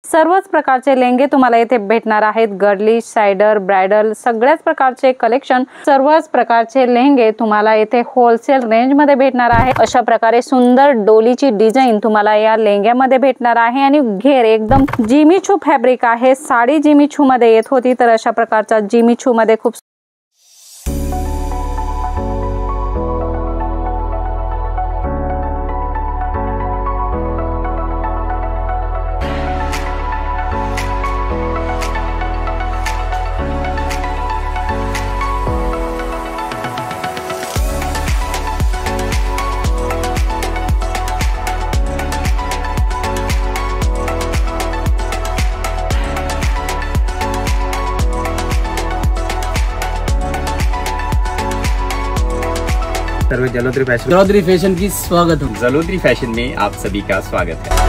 सर्वच प्रकारचे लेंगे तुम्हाला इथे भेटणार आहेत। गर्लिश, सायडर, ब्रायडल सगळ्याच प्रकारचे कलेक्शन, सर्वच प्रकारचे लेंगे तुम्हाला इथे होलसेल रेंज मध्ये भेटणार आहे। अशा प्रकारे सुंदर डोलीची डिझाइन तुम्हाला या लेंग्यामध्ये भेटणार आहे आणि घेर एकदम जिमीचू फॅब्रिक आहे। साडी जिमीचू मध्ये येत होती, तर अशा प्रकारचा जिमीचू मध्ये खूप सर्व जलोदरी फैशन की स्वागत है। जलोदरी फैशन में आप सभी का स्वागत है।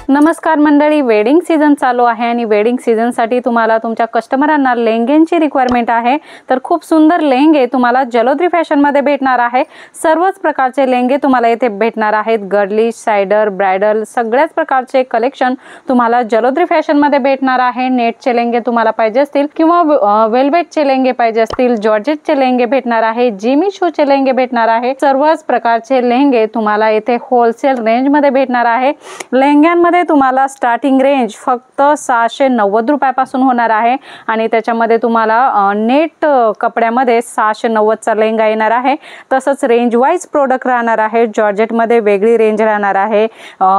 नमस्कार मंडळी, वेडिंग सीजन चालू आहे आणि वेडिंग सीजन साठी तुम्हाला तुमच्या कस्टमरांना लेंग्यांची रिक्वायरमेंट आहे, तर खूप सुंदर लेंगे तुम्हाला जलोदरी फॅशन मध्ये भेटणार आहे। सर्वच प्रकारचे लेंगे तुम्हाला इथे भेटणार आहेत। गर्लिश, सायडर, ब्रायडल सगळ्याच प्रकारचे कलेक्शन तुम्हाला जलोदरी फॅशन मध्ये भेटणार आहे। नेटचे लेंगे तुम्हाला पाहिजे असतील किंवा वेल्वेटचे लेंगे पाहिजे असतील, जॉर्जेटचे लेंगे भेटणार आहे, जिमीचूचे लेंगे भेटणार आहे। सर्वच प्रकारचे लेंगे तुम्हाला इथे होलसेल रेंज मध्ये भेटणार आहे। लेंग्यांमध्ये तुम्हाला स्टार्टिंग रेंज फक्त 690 रुपयापासून होणार आहे आणि त्याच्यामध्ये तुम्हाला नेट कपड्यामध्ये 690 चा लेंगा येणार आहे। तसंच रेंज वाइज प्रोडक्ट राहणार आहे। जॉर्जेट मध्ये वेगळी रेंज राहणार आहे,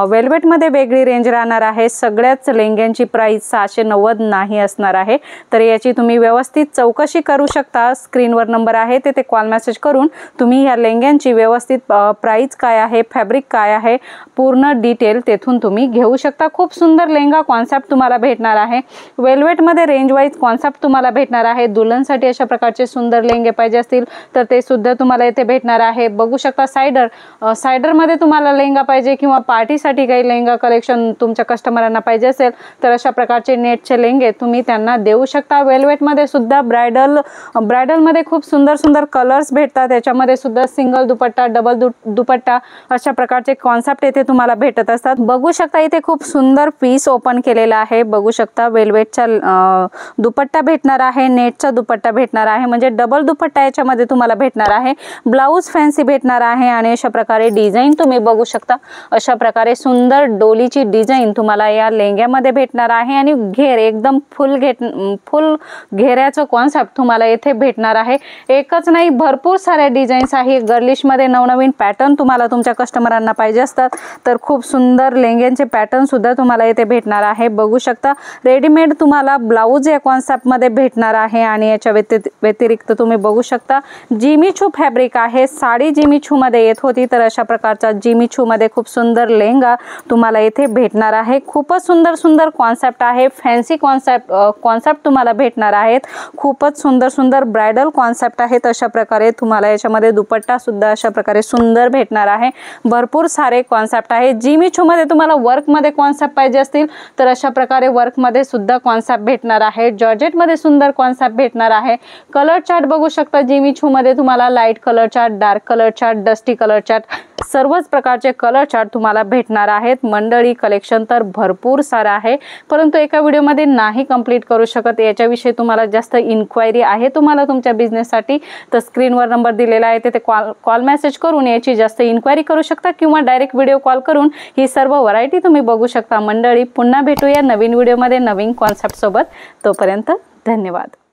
वेल्वेट मध्ये वेगळी रेंज राहणार आहे। सगळ्याच लेंग्यांची प्राइस 690 नाही असणार आहे, तर याची तुम्ही व्यवस्थित चौकशी करू शकता। स्क्रीनवर नंबर आहे ते कॉल मेसेज करून तुम्ही या लेंग्यांची व्यवस्थित प्राइस काय आहे, फॅब्रिक काय आहे, पूर्ण डिटेल तेथून तुम्ही घेऊ शकता। खूप सुंदर लेंगा कॉन्सेप्ट तुम्हाला भेटणार आहे। वेल्वेट मध्ये रेंज वाइज कॉन्सेप्ट तुम्हाला भेटणार आहे। दुल्हनसाठी अशा प्रकारचे सुंदर लेंगे पाहिजे असतील तर ते सुद्धा तुम्हाला इथे भेटणार आहे। बघू शकता सायडर मध्ये तुम्हाला लेंगा पाहिजे किंवा पार्टीसाठी काही लेंगा कलेक्शन तुमच्या कस्टमरांना पाहिजे असेल तर अशा प्रकारचे नेटचे लेंगे तुम्ही त्यांना देऊ शकता। वेल्वेट मध्ये सुद्धा ब्रायडल मध्ये खूप सुंदर कलर्स भेटतात। त्याच्यामध्ये सुद्धा सिंगल दुपट्टा, डबल दुपट्टा अशा प्रकारचे कॉन्सेप्ट इथे तुम्हाला भेटत असतात। बघू शकता इथे खूप सुंदर पीस ओपन केलेला आहे। बघू शकता वेल्वेटचा दुपट्टा भेटणार आहे, नेटचा दुपट्टा भेटणार आहे, म्हणजे डबल दुपट्टा याच्यामध्ये तुम्हाला भेटणार आहे। ब्लाउज फॅन्सी भेटणार आहे आणि अशा प्रकारे डिझाइन तुम्ही बघू शकता। अशा प्रकारे सुंदर डोलीची डिझाइन तुम्हाला या लेंग्यामध्ये भेटणार आहे आणि घेर एकदम फुल घेऱ्याचं कॉन्सेप्ट तुम्हाला इथे भेटणार आहे। एकच नाही, भरपूर साऱ्या डिझाईन्स आहे। गर्लिश मध्ये नवनवीन पॅटर्न तुम्हाला तुमच्या कस्टमरांना पाहिजे असतात तर खूप सुंदर लेंग्यांचे पॅटर्न सुद्धा तुम्हाला इथे भेटणार आहे। बघू शकता रेडीमेड तुम्हाला ब्लाउज या कॉन्सेप्ट मध्ये भेटणार आहे आणि याच्या व्यतिरिक्त तुम्ही बघू शकता जिमीचू फॅब्रिक आहे। साडी जिमीचू मध्ये येत होती, तर अशा प्रकारचा जिमीचू मध्ये खूप सुंदर लेंगा तुम्हाला इथे भेटणार आहे। खूपच सुंदर कॉन्सेप्ट आहे। फॅन्सी कॉन्सेप्ट तुम्हाला भेटणार आहेत। खूपच सुंदर ब्रायडल कॉन्सेप्ट आहेत। अशा प्रकारे तुम्हाला याच्यामध्ये दुपट्टा सुद्धा अशा प्रकारे सुंदर भेटणार आहे। भरपूर सारे कॉन्सेप्ट आहे। जिमीचू मध्ये तुम्हाला वर्क मध्ये कॉन्सेप्ट पाहिजे असतील तर अशा प्रकारे वर्क मध्ये सुद्धा कॉन्सेप्ट भेटणार आहे। जॉर्जेट मध्ये सुंदर कॉन्सेप्ट भेटणार आहे। कलर चार्ट बघू शकता। जिमीचू मध्ये तुम्हाला light colour chart, dark colour chart, dusty colour chart सर्वच प्रकारचे कलर चार्ट तुम्हाला भेटणार आहेत। मंडळी कलेक्शन तर भरपूर सारा आहे, परंतु एका व्हिडिओ मध्ये नाही कंप्लीट करू शकत। याच्याविषयी तुम्हाला जास्त इन्क्वायरी आहे तुम्हाला तुमच्या बिझनेस साठी तर स्क्रीनवर नंबर दिलेला आहे ते कॉल मेसेज करून याची जास्त इन्क्वायरी करू शकता किंवा डायरेक्ट व्हिडिओ कॉल करून ही सर्व व्हरायटी तुम्ही बघू शकता। मंडळी पुन्हा भेटूया नवीन व्हिडिओ मध्ये नवीन कॉन्सेप्ट सोबत। तोपर्यंत धन्यवाद।